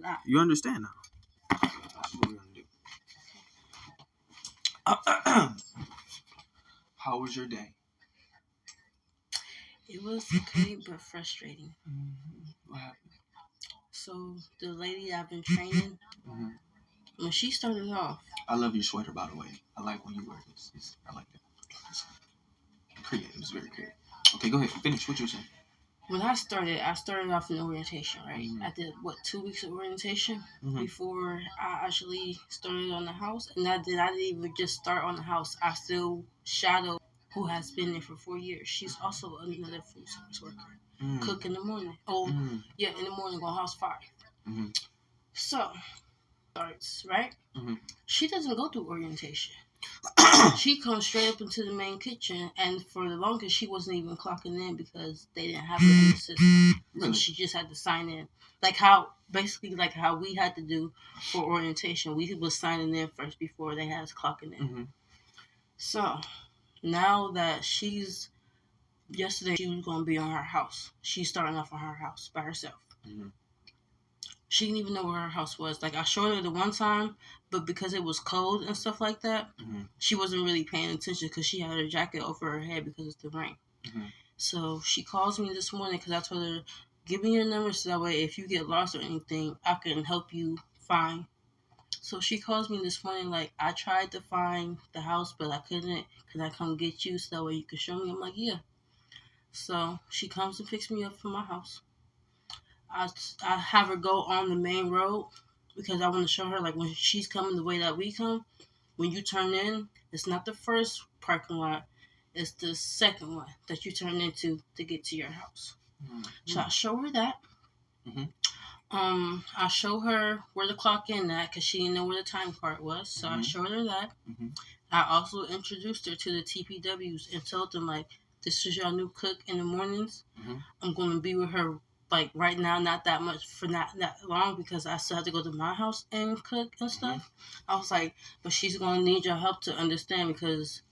now. You understand now. That's what we're gonna do. How was your day? It was okay, but frustrating. What happened? So the lady I've been training, when she started off, I love your sweater, by the way. I like when you wear this. I like that. It's creative. It's very creative. Okay, go ahead. Finish what you were saying. when I started off in orientation, right? I did, 2 weeks of orientation before I actually started on the house. And I didn't even just start on the house. I still shadowed who has been there for 4 years. She's also another food service worker. Cook in the morning. In the morning on house 5. So, starts, right? She doesn't go through orientation. She comes straight up into the main kitchen, and for the longest, she wasn't even clocking in because they didn't have it in the system. So she just had to sign in, like how we had to do for orientation. We was signing in first before they had us clocking in. So now that yesterday she was going to be on her house. She's starting off on her house by herself. She didn't even know where her house was. Like, I showed her the one time, but because it was cold and stuff like that, she wasn't really paying attention because she had her jacket over her head because it's the rain. So she calls me this morning because I told her, give me your number so that way if you get lost or anything, I can help you find. So she calls me this morning like, I tried to find the house, but I couldn't. Can I come get you so that way you can show me? I'm like, yeah. So she comes and picks me up from my house. I have her go on the main road because I want to show her, like, when she's coming the way that we come, when you turn in, it's not the first parking lot, it's the second one that you turn into to get to your house. So I show her that. I show her where to clock in at because she didn't know where the time card was. So I showed her that. I also introduced her to the TPWs and told them, like, this is your new cook in the mornings. I'm going to be with her, like, right now, not that much for not long because I still have to go to my house and cook and stuff. I was like, but she's going to need your help to understand because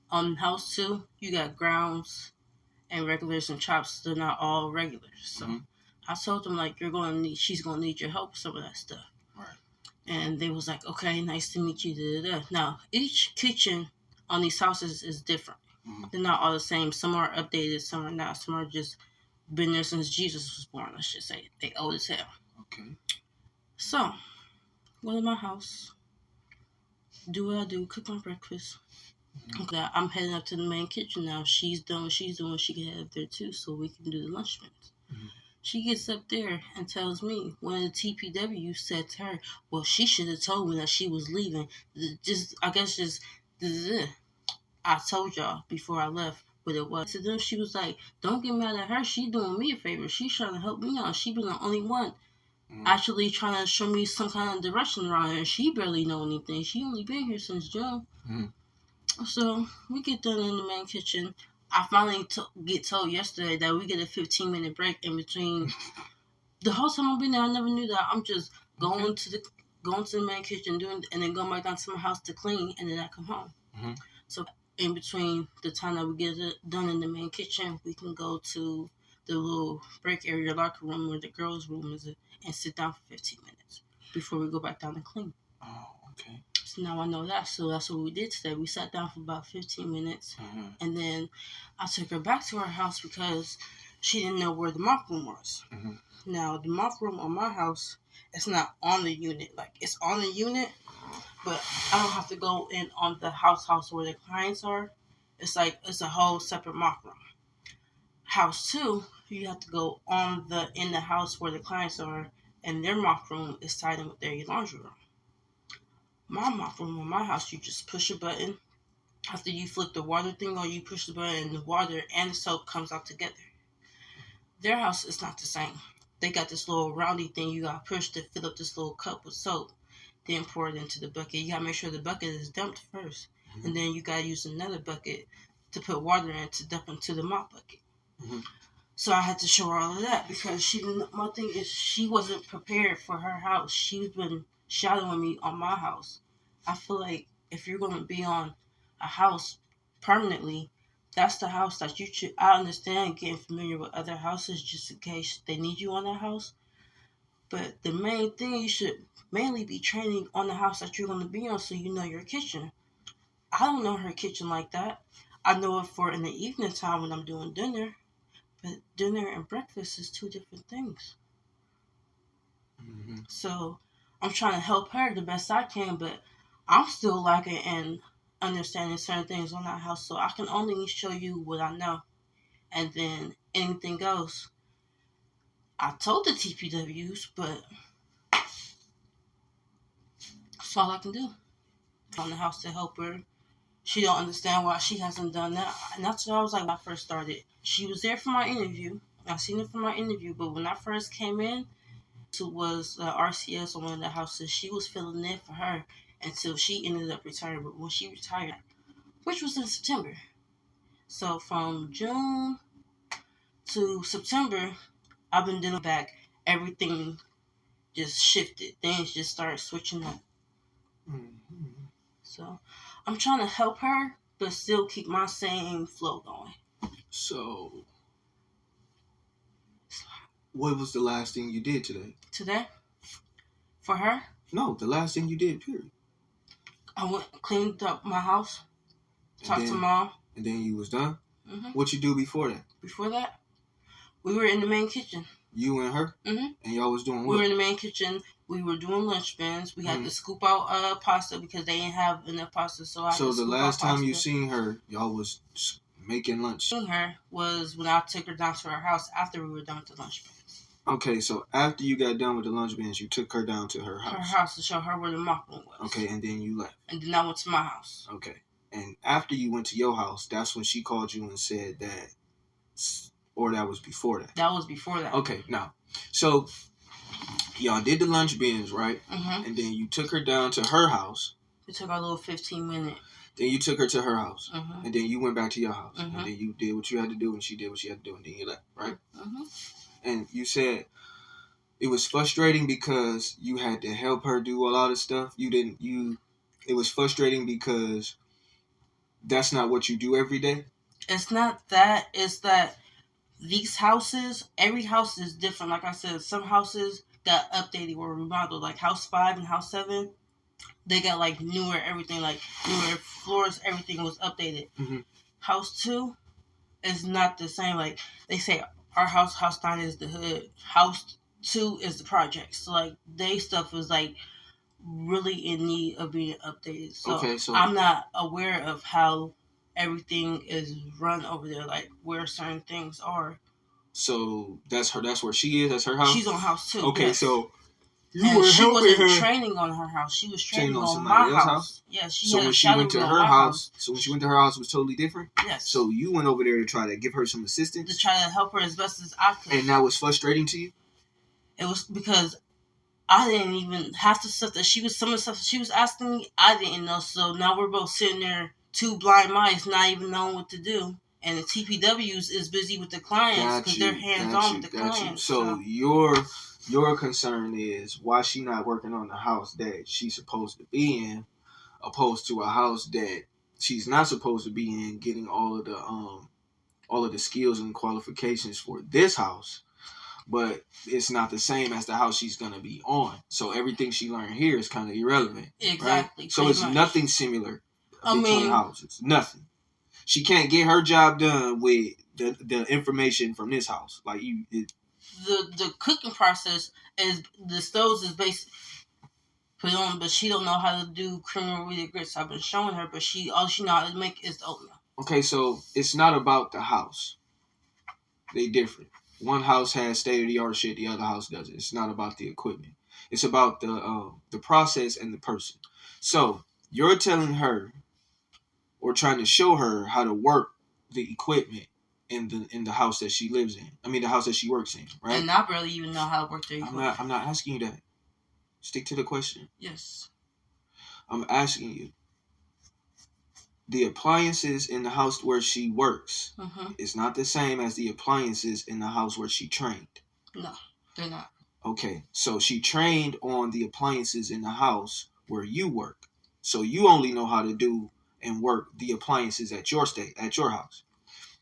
on house 2, you got grounds and regulars and chops. They're not all regulars. So I told them, like, she's going to need your help with some of that stuff. Right. And they was like, okay, nice to meet you. Da, da, da. Now, each kitchen on these houses is different. They're not all the same. Some are updated, some are not. Some are just been there since Jesus was born, I should say. They old as hell. Okay. So, go to my house, do what I do, cook my breakfast. I'm heading up to the main kitchen now. She's done what she's doing. She can head up there too so we can do the lunch minutes. She gets up there and tells me one of the TPW said to her, well, she should have told me that she was leaving. I told y'all before I left what it was. To them, she was like, don't get mad at her. She doing me a favor. She's trying to help me out. She been the only one actually trying to show me some kind of direction around here. She barely know anything. She only been here since June. So we get done in the main kitchen. I finally get told yesterday that we get a 15-minute break in between. The whole time I've been there, I never knew that. I'm just going to the main kitchen and then going back down to my house to clean, and then I come home. So in between the time that we get it done in the main kitchen, we can go to the little break area, locker room where the girls' room is, and sit down for 15 minutes before we go back down and clean. Oh, okay. So now I know that. So that's what we did today. We sat down for about 15 minutes, and then I took her back to her house because she didn't know where the mop room was. Now, the mop room on my house, it's not on the unit. Like, it's on the unit, but I don't have to go in on the house where the clients are. It's like, it's a whole separate mop room. House 2, you have to go in the house where the clients are, and their mop room is tied in with their laundry room. My mop room on my house, you just push a button. After you flip the water thing on, you push the button, and the water and the soap comes out together. Their house is not the same. They got this little roundy thing you got to push to fill up this little cup with soap. Then pour it into the bucket. You got to make sure the bucket is dumped first. And then you got to use another bucket to put water in to dump into the mop bucket. So I had to show her all of that because my thing is she wasn't prepared for her house. She's been shadowing me on my house. I feel like if you're going to be on a house permanently, that's the house that you should. I understand getting familiar with other houses just in case they need you on that house. But the main thing, you should mainly be training on the house that you're going to be on, so you know your kitchen. I don't know her kitchen like that. I know it for in the evening time when I'm doing dinner, but dinner and breakfast is two different things. Mm-hmm. So I'm trying to help her the best I can, but I'm still lacking in understanding certain things on that house. So I can only show you what I know, and then anything goes. I told the TPWs, but that's all I can do on the house to help her. She don't understand why she hasn't done that, and that's what I was like when I first started. She was there for my interview. I seen her for my interview, but when I first came in, to was RCS on one of the houses. She was filling in for her until she ended up retiring. But when she retired, which was in September, so from June to September, I've been dealing back. Everything just shifted. Things just started switching up. Mm-hmm. So I'm trying to help her, but still keep my same flow going. So, what was the last thing you did today? Today, for her? No, the last thing you did, period. I went cleaned up my house, talked to Mom. And then you was done? Mm-hmm. What you do before that? Before that, we were in the main kitchen. You and her? Mm-hmm. And y'all was doing what? We were in the main kitchen. We were doing lunch bins. We had to scoop out pasta because they didn't have enough pasta. So the last time you seen her, y'all was making lunch. Seeing her was when I took her down to her house after we were done with the lunch bins. Okay, so after you got done with the lunch bins, you took her down to her house. Her house to show her where the mop room was. Okay, and then you left. And then I went to my house. Okay. And after you went to your house, that's when she called you and said that, or that was before that? That was before that. Okay, now, so y'all did the lunch bins, right? Mm-hmm. And then you took her down to her house. We took our little 15-minute. Then you took her to her house. Mm-hmm. And then you went back to your house. Mm-hmm. And then you did what you had to do, and she did what she had to do, and then you left, right? Mm-hmm. And you said it was frustrating because you had to help her do a lot of stuff. It was frustrating because that's not what you do every day. It's not that. It's that these houses, every house is different. Like I said, some houses got updated or remodeled. Like House 5 and House 7, they got like newer everything, like newer floors, everything was updated. Mm-hmm. House 2 is not the same. Like they say, our House 9 is the hood. House 2 is the project. So like they stuff was like really in need of being updated. So I'm not aware of how everything is run over there, like where certain things are. So that's where she is. That's her house. She's on House 2. Okay, yes. So she wasn't training on her house. She was training on my house. Yeah, so when she went to her house, it was totally different. Yes. So you went over there to try to give her some assistance, to try to help her as best as I could. And that was frustrating to you. It was because I didn't even have the stuff that some of the stuff that she was asking me, I didn't know. So now we're both sitting there, two blind mice, not even knowing what to do. And the TPWs is busy with the clients because they're hands-on with the clients. So your concern is why she not working on the house that she's supposed to be in, opposed to a house that she's not supposed to be in, getting all of the skills and qualifications for this house. But it's not the same as the house she's going to be on. So everything she learned here is kind of irrelevant. Exactly. Right? So it's nothing similar between houses. Nothing. She can't get her job done with the information from this house. Like the cooking process is, the stoves is based put on, but she don't know how to do cream of wheat grits. I've been showing her, but all she know how to make is the oatmeal. Okay, so it's not about the house. They different. One house has state-of-the-art shit, the other house doesn't. It's not about the equipment. It's about the process and the person. So you're telling her or trying to show her how to work the equipment in the house that she lives in. I mean, the house that she works in, right? And I barely even know how to work the equipment. I'm not asking you that. Stick to the question. Yes. I'm asking you. The appliances in the house where she works is not the same as the appliances in the house where she trained. No, they're not. Okay, so she trained on the appliances in the house where you work. So you only know how to do and work the appliances at your house.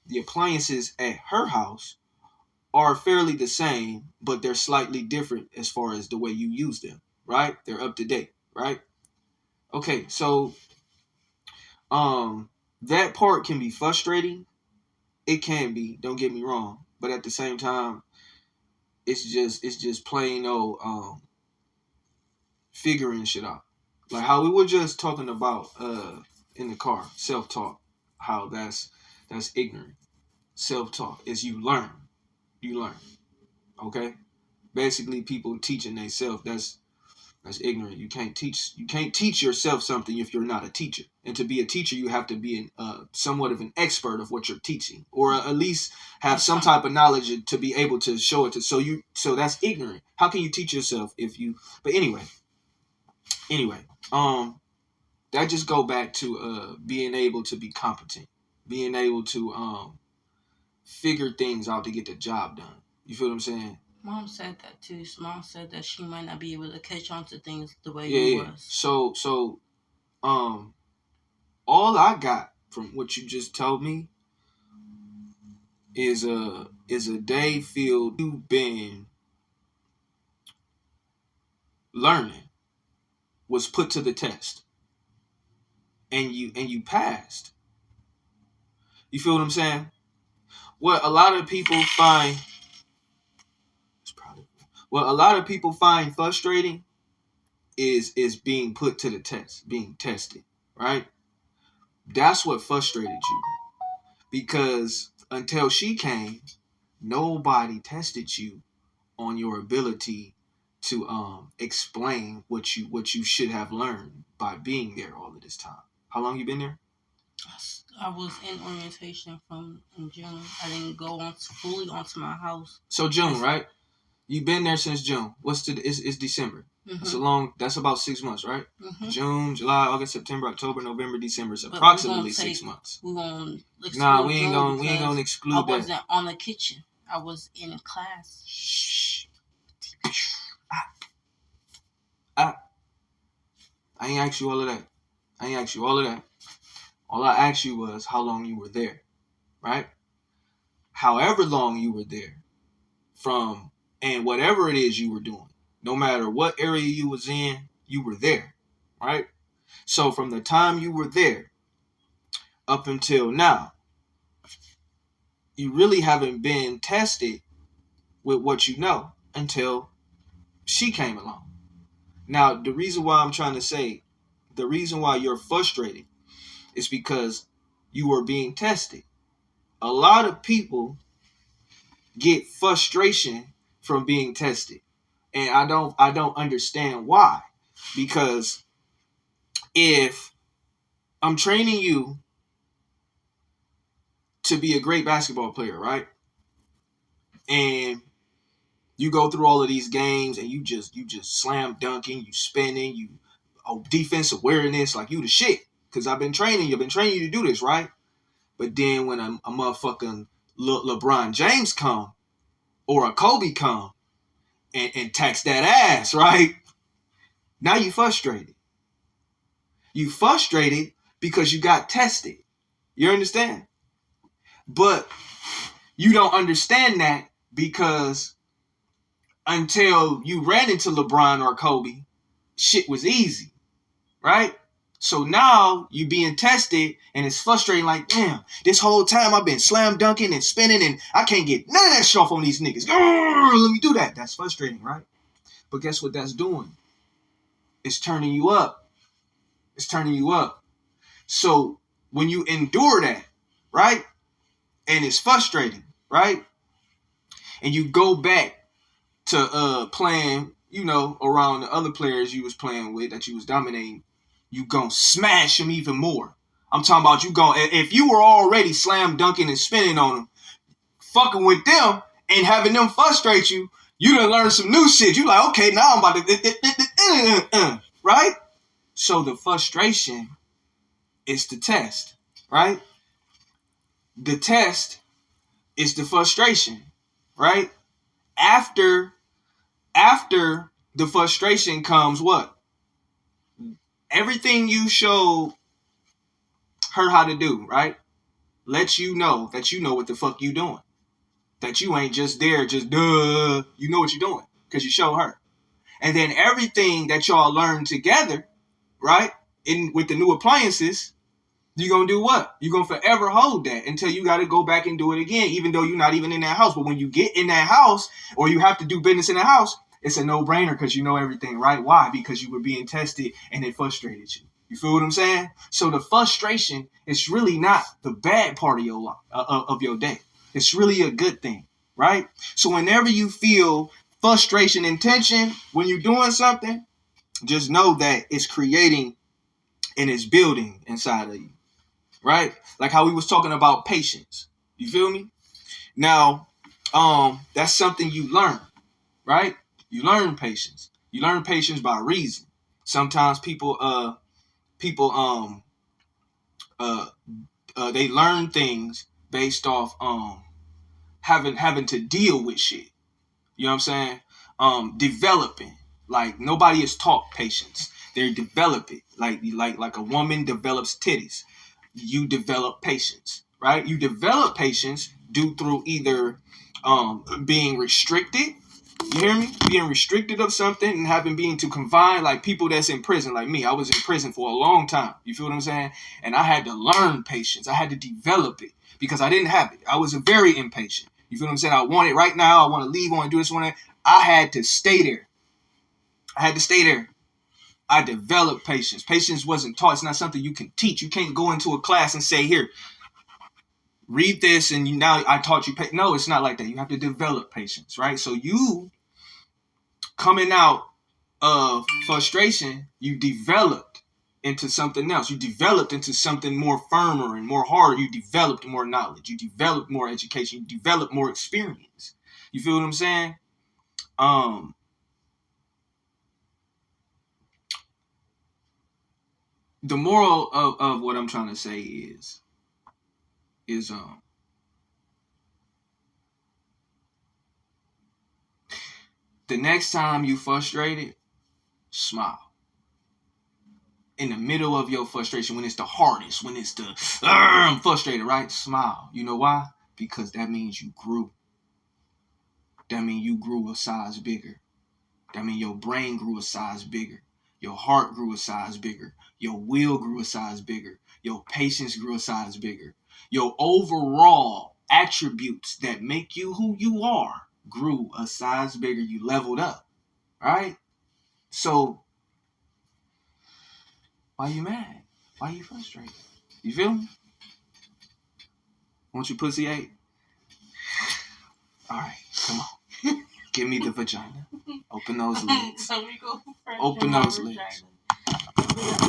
The appliances at her house are fairly the same, but they're slightly different as far as the way you use them, right? They're up to date, right? Okay, so that part can be frustrating. It can be, don't get me wrong, but at the same time, it's just plain old figuring shit out. Like how we were just talking about in the car, self-talk, how that's ignorant. Self-talk is you learn. Okay? Basically people teaching themselves, that's ignorant. You can't teach yourself something if you're not a teacher. And to be a teacher, you have to be somewhat of an expert of what you're teaching, or at least have some type of knowledge to be able to show it to. So that's ignorant. How can you teach yourself if you? But anyway, that just go back to being able to be competent, being able to figure things out to get the job done. You feel what I'm saying? Mom said that too. Mom said that she might not be able to catch on to things the way you was. So all I got from what you just told me is a day filled you've been learning, was put to the test, and you passed. You feel what I'm saying? What a lot of people find frustrating is being put to the test, being tested, right? That's what frustrated you, because until she came, nobody tested you on your ability to explain what you should have learned by being there all of this time. How long you been there? I was in orientation in June. I didn't go fully onto my house. So June, right? You've been there since June. It's December. Mm-hmm. That's about 6 months, right? Mm-hmm. June, July, August, September, October, November, December. It's approximately 6 months. We gonna we ain't gonna exclude that. I wasn't on the kitchen. I was in class. Shh. I ain't asked you all of that. All I asked you was how long you were there, right? However long you were there, and whatever it is you were doing, no matter what area you was in, you were there, right? So from the time you were there up until now, you really haven't been tested with what you know until she came along. Now, the reason why you're frustrated is because you were being tested. A lot of people get frustration from being tested. And I don't understand why. Because if I'm training you to be a great basketball player, right? And you go through all of these games and you just slam dunking, you spinning, defense awareness, like you the shit. Because I've been training you to do this, right? But then when a motherfucking LeBron James come or a Kobe come and tax that ass, right? Now you frustrated. You frustrated because you got tested. You understand? But you don't understand that because until you ran into LeBron or Kobe, shit was easy, right? So now you being tested and it's frustrating like, damn, this whole time I've been slam dunking and spinning and I can't get none of that shit off on these niggas. Let me do that. That's frustrating, right? But guess what that's doing? It's turning you up. So when you endure that, right? And it's frustrating, right? And you go back to playing, around the other players you was playing with that you was dominating, you gonna smash them even more. I'm talking about if you were already slam dunking and spinning on them, fucking with them and having them frustrate you, you done learn some new shit. You like, okay, now I'm about to, right? So the frustration is the test, right? The test is the frustration, right? After the frustration comes what? Everything you showed her how to do, right? Lets you know that you know what the fuck you doing. that you ain't just there, just duh. You know what you're doing because you show her. And then everything that y'all learn together, right, with the new appliances, you're going to do what? You're going to forever hold that until you got to go back and do it again, even though you're not even in that house. But when you get in that house or you have to do business in the house, it's a no-brainer because you know everything, right? Why? Because you were being tested and it frustrated you. You feel what I'm saying? So the frustration is really not the bad part of your life, of your day. It's really a good thing, right? So whenever you feel frustration and tension when you're doing something, just know that it's creating and it's building inside of you. Right? Like how we was talking about patience. You feel me? Now, that's something you learn, right? You learn patience. You learn patience by reason. Sometimes people they learn things based off having to deal with shit. You know what I'm saying? Developing. Like nobody is taught patience. They develop it. Like a woman develops titties. You develop patience, right? You develop patience due through either being restricted, you hear me? Being restricted of something and being too confined, like people that's in prison, like me. I was in prison for a long time. You feel what I'm saying? And I had to learn patience. I had to develop it because I didn't have it. I was very impatient. You feel what I'm saying? I want it right now. I want to leave. I want to do this, I want that. I had to stay there. I developed patience. Patience wasn't taught. It's not something you can teach. You can't go into a class and say, here, read this and now I taught you. No, it's not like that. You have to develop patience, right? So you coming out of frustration, you developed into something else. You developed into something more firmer and more harder. You developed more knowledge. You developed more education. You developed more experience. You feel what I'm saying? The moral of what I'm trying to say is the next time you frustrated, smile. In the middle of your frustration, when it's the hardest, when it's I'm frustrated, right? Smile. You know why? Because that means you grew. That means you grew a size bigger. That means your brain grew a size bigger. Your heart grew a size bigger. Your will grew a size bigger. Your patience grew a size bigger. Your overall attributes that make you who you are grew a size bigger. You leveled up, right? So, why you mad? Why you frustrated? You feel me? Want your pussy ate? All right, come on. Give me the vagina. Open those legs. Open those legs.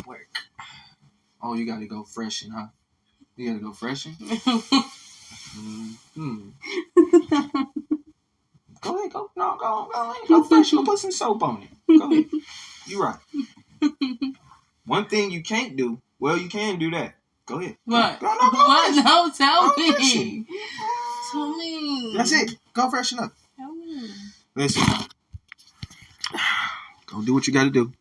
Work. Oh, you gotta go freshen, huh? You gotta go freshen? Go ahead, go. No, go ahead. Go fresh. Go put some soap on it. Go ahead. You right. One thing you can't do, well, you can do that. Go ahead. What? Go what? Fresh. No, tell go me. Freshen. Tell me. That's it. Go freshen up. Tell me. Listen. Go do what you gotta do.